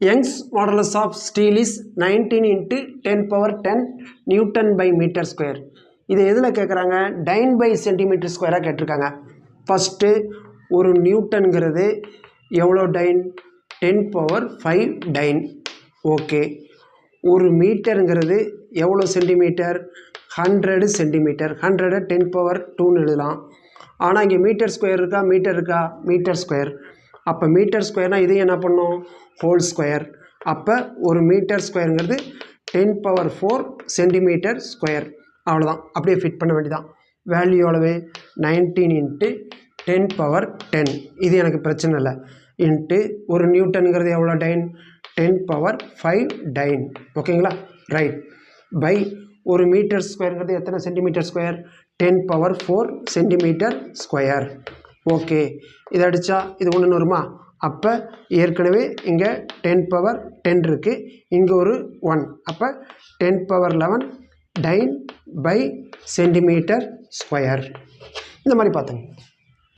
Young's modulus of steel is 19 into 10 power 10 Newton by meter square. இது எதில் கேட்குறாங்க? Time by centimetre ஸ்கொயராக கேட்டிருக்காங்க. ஃபஸ்ட்டு ஒரு நியூட்டன்கிறது எவ்வளோ டைன்? 10 power 5 time. ஓகே. ஒரு மீட்டருங்கிறது எவ்வளோ சென்டிமீட்டர்? 100 சென்டிமீட்டர். 100 10 பவர் 2ன்னு எழுதலாம். ஆனால் இங்கே மீட்டர் ஸ்கொயர் இருக்கா? மீட்டர் இருக்கா? Metre square. அப்போ மீட்டர் ஸ்கொயர்னால் இதையும் என்ன பண்ணும்? Whole square. அப்போ ஒரு மீட்டர் ஸ்கொயருங்கிறது 10 பவர் 4 சென்டிமீட்டர் ஸ்கொயர். அவ்வளோதான். அப்படியே ஃபிட் பண்ண வேண்டியதான். வேல்யூ எவ்வளவு? 19 இன்ட்டு 10 பவர் 10. இது எனக்கு பிரச்சனை இல்லை. இன்ட்டு ஒரு நியூட்டனுங்கிறது எவ்வளோ டைன்? 10 power 5 time. ஓகேங்களா? ரைட். பை ஒரு மீட்டர் ஸ்கொயருங்கிறது எத்தனை centimetre square? 10 power 4 centimetre square. Okay. இதை அடித்தா இது ஒன்று வருமா? அப்போ ஏற்கனவே இங்கே 10 பவர் 10 இருக்குது, இங்கே ஒரு 1. அப்போ 10 power 11 dyne by centimetre square. இந்த மாதிரி பார்த்துங்க.